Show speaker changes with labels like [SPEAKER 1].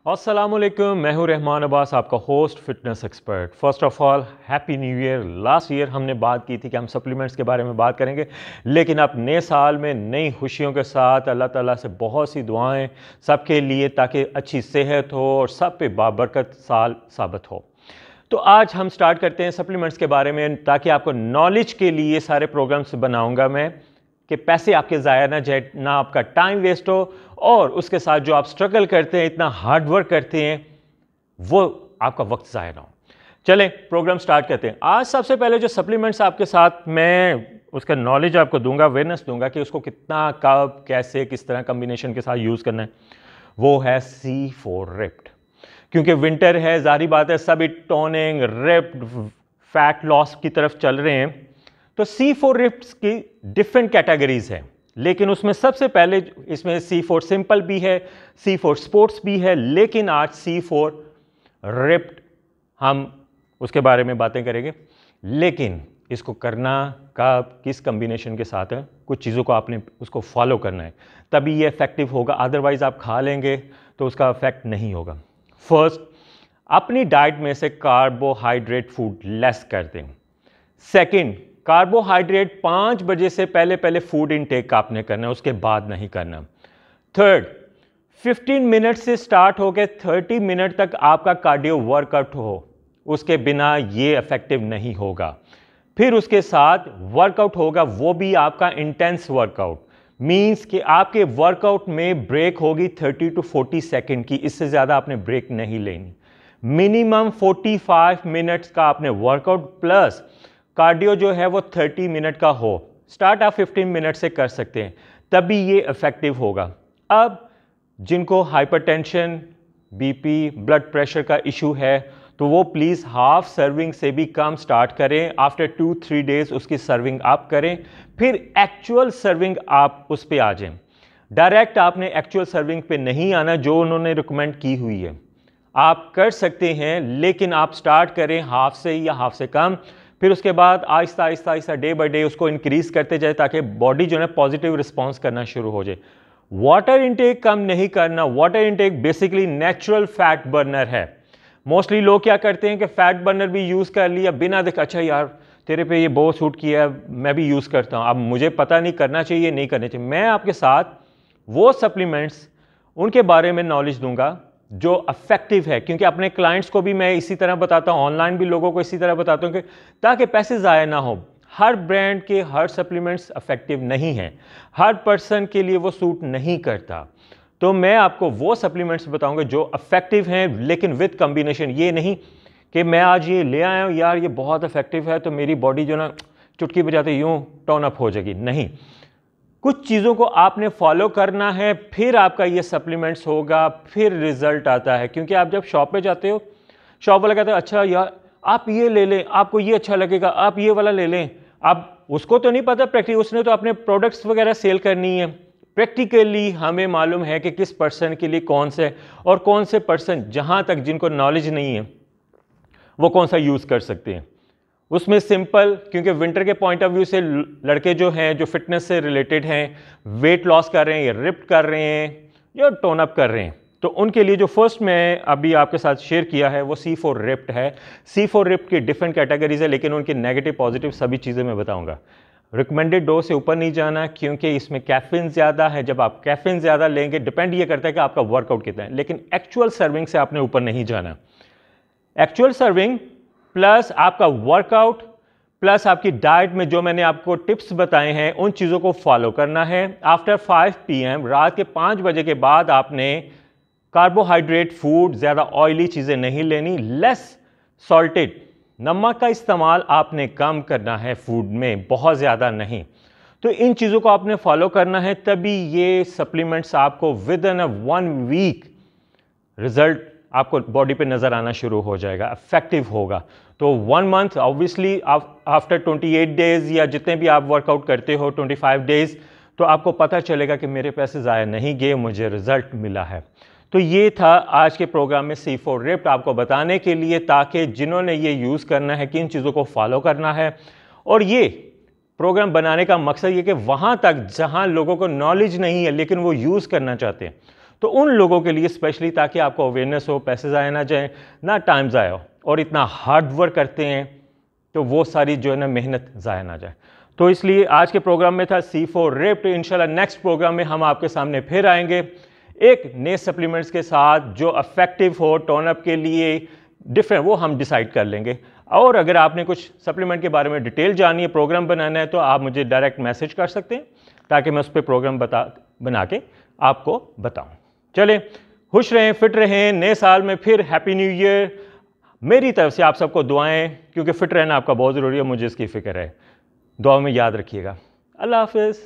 [SPEAKER 1] अस्सलामुअलैकुम, मैं हूं रहमान अब्बास, आपका host fitness expert. First of all happy new year. Last year हमने बात की थी कि हम सप्लीमेंट्स के बारे में बात करेंगे, लेकिन अब नए साल में नई खुशियों के साथ अल्लाह ताला से बहुत सी दुआएं सबके लिए, ताकि अच्छी सेहत हो और सब पे बाबरकत साल साबित हो। तो आज हम स्टार्ट करते हैं सप्लीमेंट्स के बारे में, ताकि आपको नॉलेज के लिए सारे प्रोग्राम्स बनाऊंगा मैं कि पैसे आपके ज़ाया ना जाए, ना आपका टाइम वेस्ट हो, और उसके साथ जो आप स्ट्रगल करते हैं, इतना हार्ड वर्क करते हैं, वो आपका वक्त ज़ाया ना हो। चलें प्रोग्राम स्टार्ट करते हैं। आज सबसे पहले जो सप्लीमेंट्स आपके साथ मैं उसका नॉलेज आपको दूंगा, अवेयरनेस दूंगा कि उसको कितना, कब, कैसे, किस तरह कम्बिनेशन के साथ यूज़ करना है, वो है C4 रिप्ड। क्योंकि विंटर है, जाहिर बात है सभी टोनिंग, रिप्ड, फैट लॉस की तरफ चल रहे हैं। तो C4 रिप्ड्स की डिफरेंट कैटेगरीज हैं, लेकिन उसमें सबसे पहले इसमें C4 सिंपल भी है, C4 स्पोर्ट्स भी है, लेकिन आज C4 रिप्ड हम उसके बारे में बातें करेंगे। लेकिन इसको करना कब, किस कम्बिनेशन के साथ है, कुछ चीज़ों को आपने उसको फॉलो करना है, तभी ये इफेक्टिव होगा। अदरवाइज आप खा लेंगे तो उसका इफेक्ट नहीं होगा। फर्स्ट, अपनी डाइट में से कार्बोहाइड्रेट फूड लेस कर दें। सेकंड, कार्बोहाइड्रेट 5 बजे से पहले पहले फूड इनटेक आपने करना है, उसके बाद नहीं करना। थर्ड, 15 मिनट से स्टार्ट होकर 30 मिनट तक आपका कार्डियो वर्कआउट हो, उसके बिना ये इफेक्टिव नहीं होगा। फिर उसके साथ वर्कआउट होगा, वो भी आपका इंटेंस वर्कआउट, मींस कि आपके वर्कआउट में ब्रेक होगी 30 to 40 सेकेंड की, इससे ज़्यादा आपने ब्रेक नहीं लेनी। मिनिमम 45 मिनट्स का आपने वर्कआउट प्लस कार्डियो जो है वो 30 मिनट का हो। स्टार्ट आप 15 मिनट से कर सकते हैं, तभी ये इफेक्टिव होगा। अब जिनको हाइपरटेंशन, बीपी, ब्लड प्रेशर का इशू है, तो वो प्लीज़ हाफ सर्विंग से भी कम स्टार्ट करें। आफ्टर 2-3 डेज उसकी सर्विंग आप करें, फिर एक्चुअल सर्विंग आप उस पर आ जाएं। डायरेक्ट आपने एक्चुअल सर्विंग पे नहीं आना जो उन्होंने रिकमेंड की हुई है। आप कर सकते हैं, लेकिन आप स्टार्ट करें हाफ से या हाफ से कम, फिर उसके बाद Aahista Aahista Aahista day by day उसको इंक्रीज करते जाए, ताकि बॉडी जो है पॉजिटिव रिस्पॉन्स करना शुरू हो जाए। वाटर इनटेक कम नहीं करना। Water intake basically natural fat burner है। मोस्टली लोग क्या करते हैं कि फैट बर्नर भी यूज़ कर लिया बिना देख, अच्छा यार तेरे पे ये बहुत सूट किया, मैं भी यूज़ करता हूँ, अब मुझे पता नहीं करना चाहिए नहीं करना चाहिए। मैं आपके साथ वो सप्लीमेंट्स उनके बारे में नॉलेज दूंगा जो इफेक्टिव है, क्योंकि अपने क्लाइंट्स को भी मैं इसी तरह बताता हूँ, ऑनलाइन भी लोगों को इसी तरह बताता हूँ कि ताकि पैसे ज़ाया ना हो। हर ब्रांड के हर सप्लीमेंट्स इफेक्टिव नहीं हैं, हर पर्सन के लिए वो सूट नहीं करता। तो मैं आपको वो सप्लीमेंट्स बताऊंगा जो इफेक्टिव हैं, लेकिन विद कम्बिनेशन। ये नहीं कि मैं आज ये ले आया हूँ यार ये बहुत इफेक्टिव है तो मेरी बॉडी जो ना चुटकी बजाते यूँ टर्न अप हो जाएगी, नहीं। कुछ चीज़ों को आपने फॉलो करना है, फिर आपका ये सप्लीमेंट्स होगा, फिर रिजल्ट आता है। क्योंकि आप जब शॉप पे जाते हो, शॉप वाला कहता है अच्छा यार आप ये ले लें, आपको ये अच्छा लगेगा, आप ये वाला ले लें। अब उसको तो नहीं पता प्रैक्टिकली, उसने तो अपने प्रोडक्ट्स वगैरह सेल करनी है। प्रैक्टिकली हमें मालूम है कि किस पर्सन के लिए कौन से, और कौन से पर्सन जहाँ तक जिनको नॉलेज नहीं है वो कौन सा यूज़ कर सकते हैं। उसमें सिंपल, क्योंकि विंटर के पॉइंट ऑफ व्यू से लड़के जो हैं, जो फिटनेस से रिलेटेड हैं, वेट लॉस कर रहे हैं या रिप्ड कर रहे हैं या टोन अप कर रहे हैं, तो उनके लिए जो फर्स्ट मैं अभी आपके साथ शेयर किया है वो C4 रिप्ड है। C4 रिप्ड की डिफरेंट कैटेगरीज है, लेकिन उनकी नेगेटिव पॉजिटिव सभी चीज़ें मैं बताऊंगा। रिकमेंडेड डोज से ऊपर नहीं जाना, क्योंकि इसमें कैफीन ज़्यादा है। जब आप कैफीन ज़्यादा लेंगे, डिपेंड ये करता है कि आपका वर्कआउट कितना है, लेकिन एक्चुअल सर्विंग से आपने ऊपर नहीं जाना। एक्चुअल सर्विंग प्लस आपका वर्कआउट प्लस आपकी डाइट में जो मैंने आपको टिप्स बताए हैं, उन चीज़ों को फॉलो करना है। आफ्टर 5 PM, रात के 5 बजे के बाद आपने कार्बोहाइड्रेट फूड, ज़्यादा ऑयली चीज़ें नहीं लेनी, लेस सॉल्टेड, नमक का इस्तेमाल आपने कम करना है फूड में, बहुत ज़्यादा नहीं। तो इन चीज़ों को आपने फॉलो करना है, तभी ये सप्लीमेंट्स आपको विद इन 1 वीक रिजल्ट आपको बॉडी पे नज़र आना शुरू हो जाएगा, इफेक्टिव होगा। तो 1 मंथ ऑब्वियसली आफ्टर 28 डेज या जितने भी आप वर्कआउट करते हो 25 डेज, तो आपको पता चलेगा कि मेरे पैसे ज़ाया नहीं गए, मुझे रिजल्ट मिला है। तो ये था आज के प्रोग्राम में C4 रिप्ड आपको बताने के लिए, ताकि जिन्होंने ये यूज़ करना है, किन चीज़ों को फॉलो करना है। और ये प्रोग्राम बनाने का मकसद ये कि वहाँ तक जहाँ लोगों को नॉलेज नहीं है लेकिन वो यूज़ करना चाहते हैं, तो उन लोगों के लिए स्पेशली, ताकि आपको अवेयरनेस हो, पैसे ज़ाया ना जाए, ना टाइम ज़ाया हो, और इतना हार्ड वर्क करते हैं तो वो सारी जो है ना मेहनत ज़ाया ना जाए। तो इसलिए आज के प्रोग्राम में था C4 रिप्ट। इंशाल्लाह नेक्स्ट प्रोग्राम में हम आपके सामने फिर आएंगे एक नए सप्लीमेंट्स के साथ जो इफेक्टिव हो टोन अप के लिए, डिफरेंट, वो हम डिसाइड कर लेंगे। और अगर आपने कुछ सप्लीमेंट के बारे में डिटेल जाननी है, प्रोग्राम बनाना है, तो आप मुझे डायरेक्ट मैसेज कर सकते हैं ताकि मैं उस पर प्रोग्राम बना के आपको बताऊं। चलें, खुश रहें, फिट रहें, नए साल में फिर हैप्पी न्यू ईयर। मेरी तरफ से आप सबको दुआएं, क्योंकि फिट रहना आपका बहुत ज़रूरी है, मुझे इसकी फ़िक्र है। दुआ में याद रखिएगा। अल्लाह हाफ़िज़।